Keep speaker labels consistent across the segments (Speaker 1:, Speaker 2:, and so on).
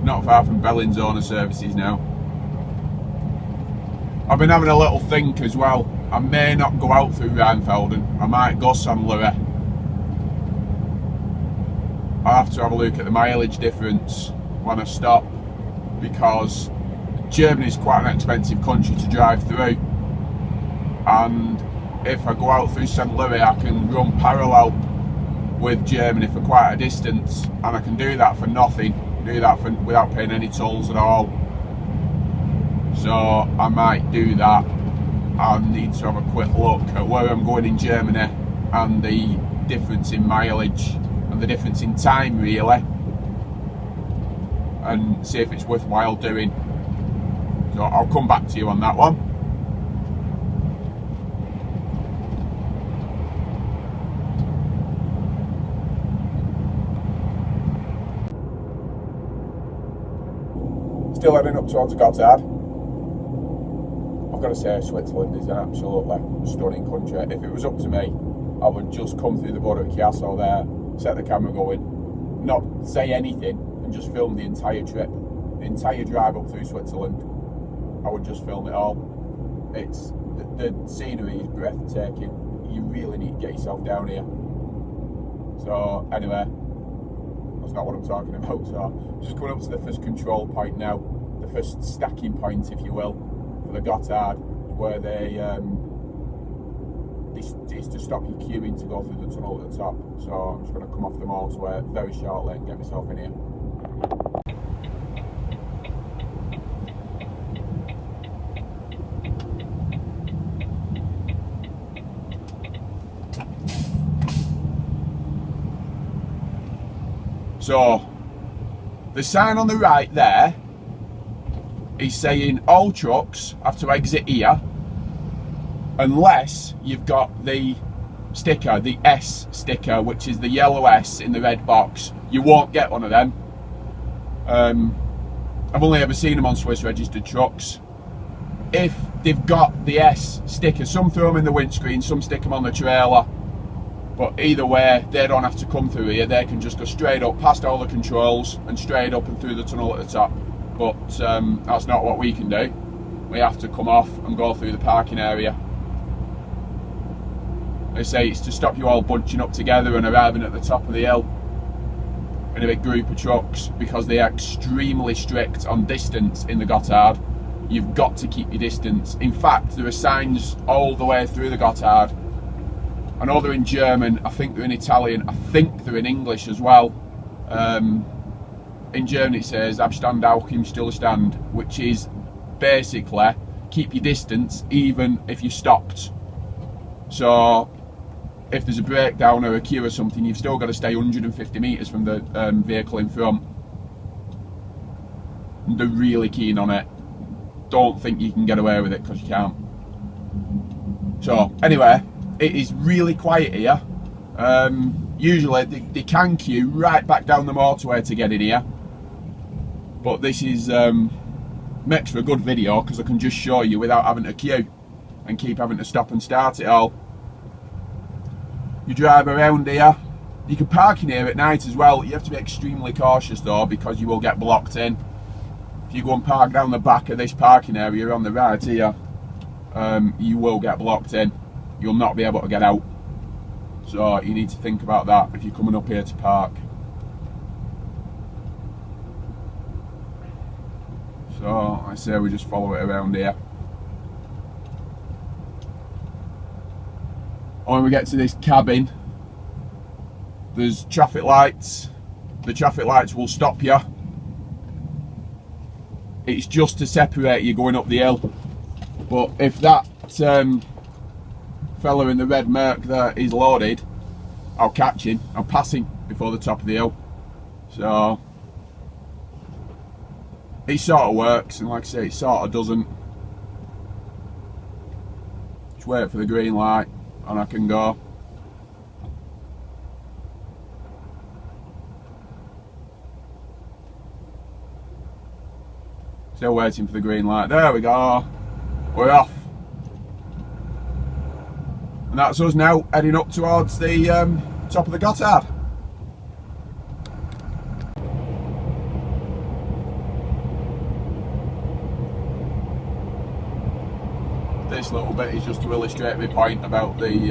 Speaker 1: not far from Bellinzona services now. I've been having a little think as well. I may not go out through Rheinfelden. I might go San Gottard. I have to have a look at the mileage difference when I stop, because Germany is quite an expensive country to drive through, and if I go out through St. Louis I can run parallel with Germany for quite a distance, and I can do that for nothing, without paying any tolls at all. So I might do that. I need to have a quick look at where I'm going in Germany and the difference in mileage and the difference in time really, and see if it's worthwhile doing. So I'll come back to you on that one. Still heading up towards Gotthard. I've got to say, Switzerland is an absolutely stunning country. If it was up to me, I would just come through the border at Chiasso there, set the camera going, not say anything, and just film the entire trip, the entire drive up through Switzerland. I would just film it all. It's the scenery is breathtaking. You really need to get yourself down here. So anyway, that's not what I'm talking about. So just coming up to the first control point now, the first stacking point, if you will, for the Gotthard, where they it's to stop you queuing to go through the tunnel at the top. So I'm just going to come off the motorway very shortly and get myself in here. So the sign on the right there is saying all trucks have to exit here unless you've got the sticker, the S sticker, which is the yellow S in the red box. You won't get one of them. I've only ever seen them on Swiss registered trucks. If they've got the S sticker, some throw them in the windscreen, some stick them on the trailer. But either way, they don't have to come through here. They can just go straight up, past all the controls, and straight up and through the tunnel at the top. But that's not what we can do. We have to come off and go through the parking area. They say it's to stop you all bunching up together and arriving at the top of the hill in a big group of trucks, because they are extremely strict on distance in the Gotthard. You've got to keep your distance. In fact, there are signs all the way through the Gotthard. I know they're in German, I think they're in Italian, I think they're in English as well. In German it says Abstand auch im Stillstand, which is basically keep your distance even if you're stopped. So if there's a breakdown or a queue or something, you've still got to stay 150 metres from the vehicle in front. And they're really keen on it. Don't think you can get away with it, because you can't. So anyway, it is really quiet here. Usually they can queue right back down the motorway to get in here, but this is makes for a good video because I can just show you without having to queue and keep having to stop and start it all. You drive around here. You can park in here at night as well. You have to be extremely cautious though, because you will get blocked in. If you go and park down the back of this parking area on the right here, you will get blocked in. You'll not be able to get out. So you need to think about that if you're coming up here to park. So I say we just follow it around here. When we get to this cabin, there's traffic lights. The traffic lights will stop you. It's just to separate you going up the hill. But if that fella in the red Merc there is loaded, I'll catch him. I'll pass him before the top of the hill. So it sort of works, and like I say, it sort of doesn't. Just wait for the green light and I can go. Still waiting for the green light. There we go. We're off. And that's us now heading up towards the top of the Gotthard. this little bit is just to illustrate my point about the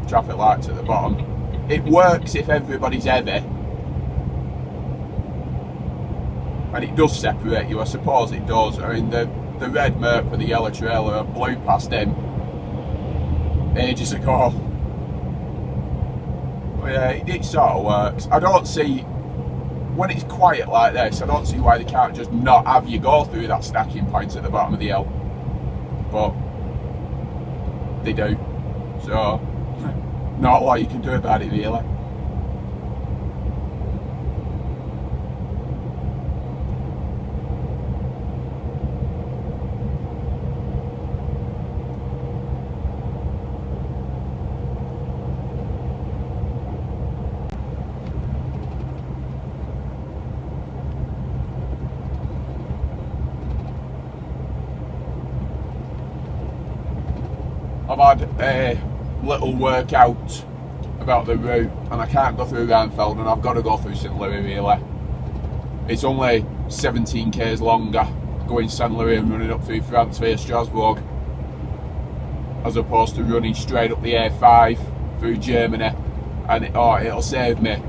Speaker 1: traffic lights at the bottom. It works if everybody's heavy, and it does separate you, I suppose it does. I mean, the red Merc with the yellow trailer blew past him ages ago. But yeah, it sort of works. I don't see, when it's quiet like this, I don't see why they can't just not have you go through that stacking point at the bottom of the hill. But they do. So, not a lot you can do about it, really. I've had a little workout about the route, and I can't go through Rheinfeld, and I've got to go through St Louis, really. It's only 17 k's longer going St Louis and running up through France via Strasbourg, as opposed to running straight up the A5 through Germany. And it'll save me,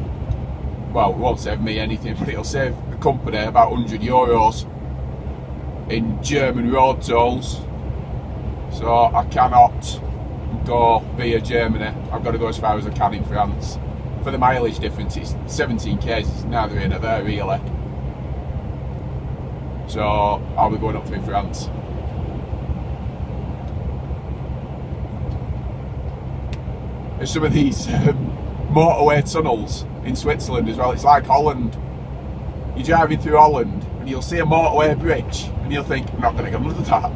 Speaker 1: well, it won't save me anything, but it'll save the company about €100 in German road tolls. So I cannot go via Germany. I've got to go as far as I can in France. For the mileage difference, it's 17 k's, it's neither here nor there, really. So I'll be going up through France. There's some of these motorway tunnels in Switzerland as well. It's like Holland. You're driving through Holland and you'll see a motorway bridge and you'll think, I'm not going to go under that.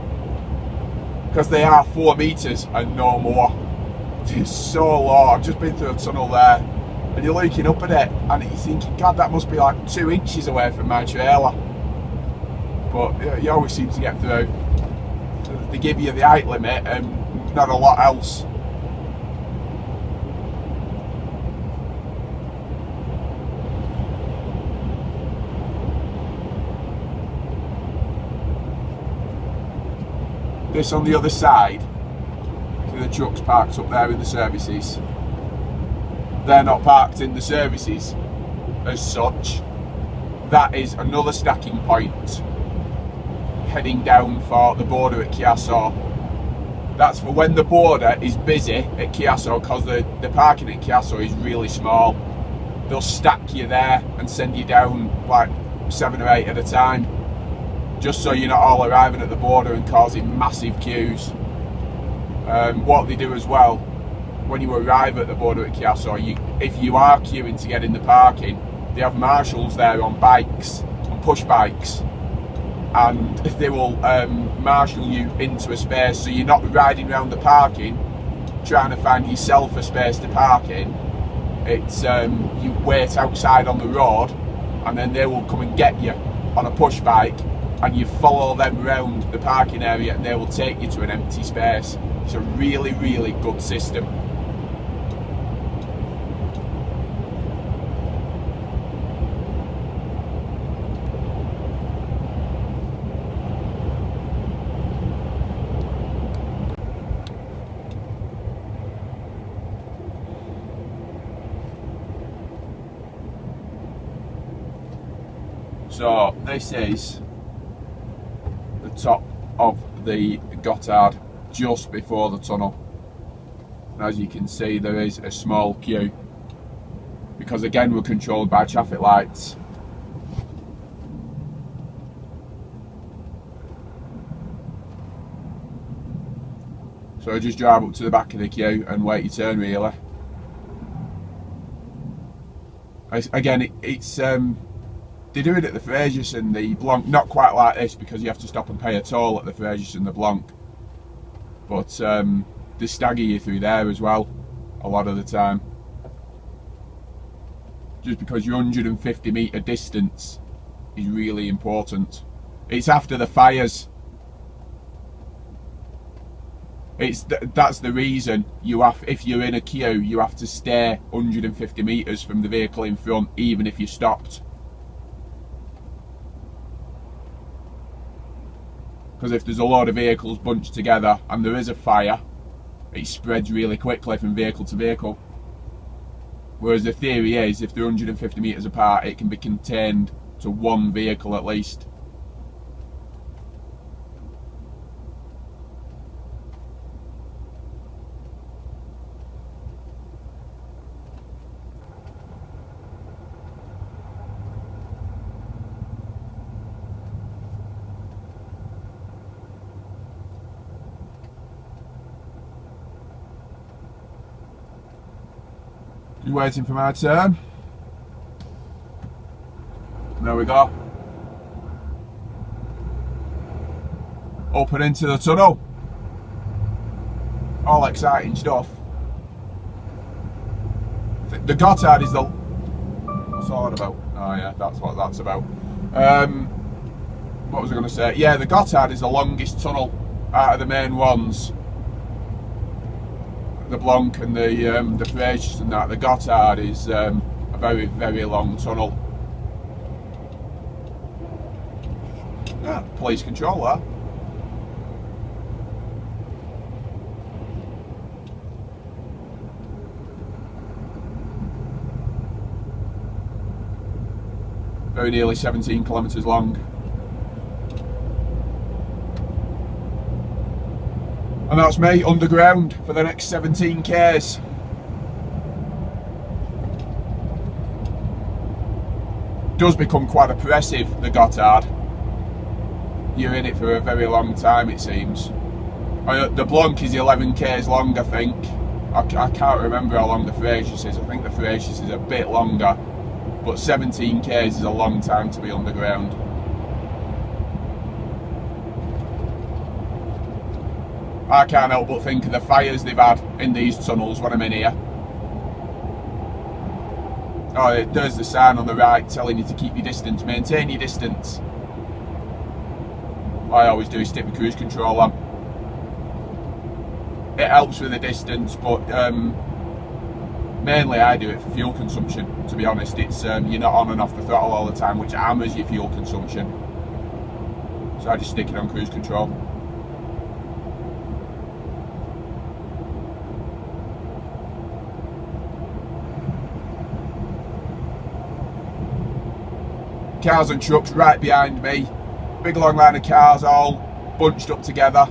Speaker 1: Because they are 4 metres and no more. It's so low. I've just been through a tunnel there and you're looking up at it and you're thinking, God, that must be like 2 inches away from my trailer. But yeah, you always seem to get through. They give you the height limit and not a lot else. This on the other side, so the truck's parked up there in the services. They're not parked in the services as such. That is another stacking point heading down for the border at Chiasso. That's for when the border is busy at Chiasso, because the parking at Chiasso is really small. They'll stack you there and send you down like 7 or 8 at a time, just so you're not all arriving at the border and causing massive queues. What they do as well, when you arrive at the border at Chiasso, if you are queuing to get in the parking, they have marshals there on bikes, on push bikes, and they will marshal you into a space, so you're not riding around the parking trying to find yourself a space to park in. It's you wait outside on the road and then they will come and get you on a push bike, and you follow them around the parking area and they will take you to an empty space. It's a really, really good system. So this is the top of the Gotthard just before the tunnel. And as you can see, there is a small queue because again we're controlled by traffic lights. So just drive up to the back of the queue and wait your turn, really. Again, it's they do it at the Frejus and the Blanc, not quite like this because you have to stop and pay a toll at the Frejus and the Blanc. But they stagger you through there as well, a lot of the time. Just because your 150 metre distance is really important. It's after the fires. That's the reason if you're in a queue, you have to stay 150 metres from the vehicle in front, even if you're stopped. because if there's a load of vehicles bunched together and there is a fire, it spreads really quickly from vehicle to vehicle. Whereas the theory is, if they're 150 metres apart, it can be contained to one vehicle at least. Just waiting for my turn. There we go. Up and into the tunnel. All exciting stuff. The Gotthard is the... What's all that about? Oh yeah, that's what that's about. What was I going to say? Yeah, the Gotthard is the longest tunnel out of the main ones. The Blanc and the Frasiers and that. The Gotthard is a very, very long tunnel. Yeah, police control that. Very nearly 17 kilometres long. And that's me underground for the next 17 k's. Does become quite oppressive, the Gotthard. You're in it for a very long time, it seems. The Blanc is 11 k's long, I think. I can't remember how long the Frasiers is. I think the Frasiers is a bit longer. But 17 k's is a long time to be underground. I can't help but think of the fires they've had in these tunnels when I'm in here. Oh, there's the sign on the right telling you to keep your distance, maintain your distance. What I always do is stick my cruise control on. It helps with the distance, but mainly I do it for fuel consumption, to be honest. It's you're not on and off the throttle all the time, which hammers your fuel consumption. So I just stick it on cruise control. Cars and trucks right behind me. Big long line of cars all bunched up together,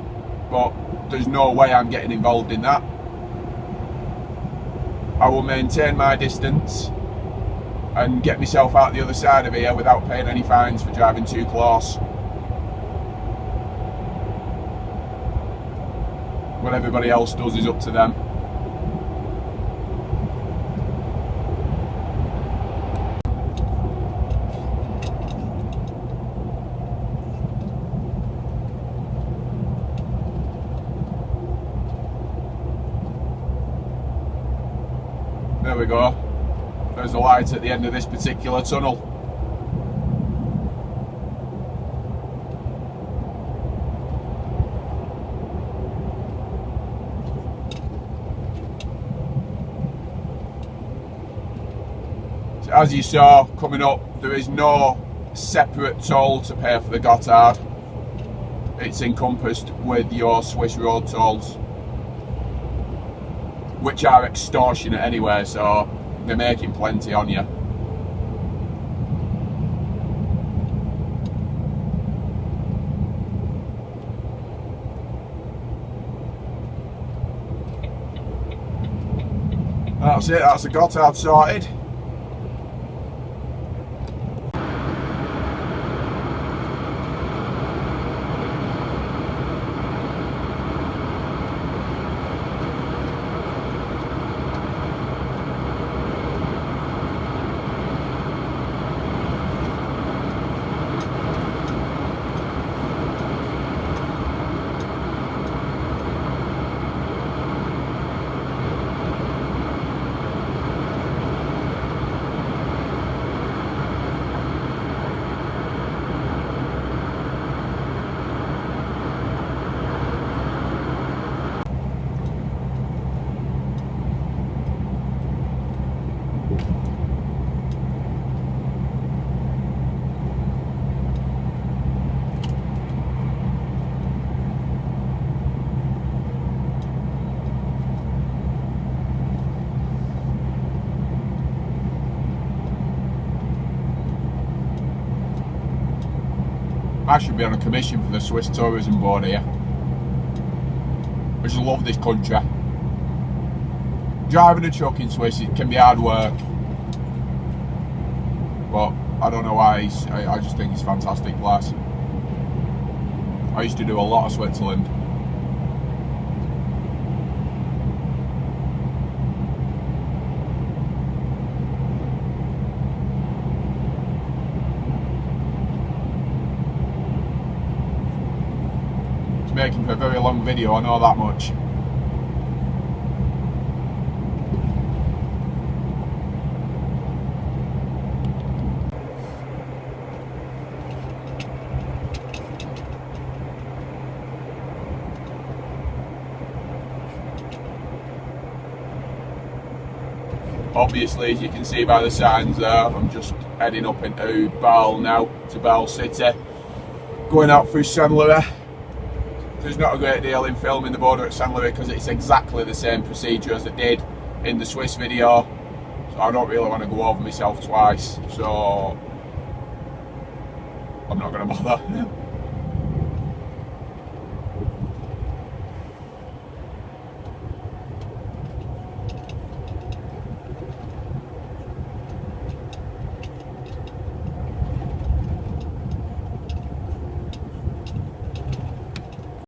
Speaker 1: but there's no way I'm getting involved in that. I will maintain my distance and get myself out the other side of here without paying any fines for driving too close. What everybody else does is up to them. There we go. There's a light at the end of this particular tunnel. So as you saw coming up, there is no separate toll to pay for the Gotthard. It's encompassed with your Swiss road tolls, which are extortionate anyway, so they're making plenty on you. That's it, that's the Gotthard sorted. I should be on a commission for the Swiss Tourism Board here. I just love this country. Driving a truck in Swiss, it can be hard work, but I don't know why. I just think it's a fantastic place. I used to do a lot of Switzerland. It's making for a very long video, I know that much. Obviously, as you can see by the signs there, I'm just heading up into Basel now, to Basel city. Going out through Saint Louis. There's not a great deal in filming the border at Saint Louis because it's exactly the same procedure as I did in the Swiss video. So I don't really want to go over myself twice, so I'm not going to bother.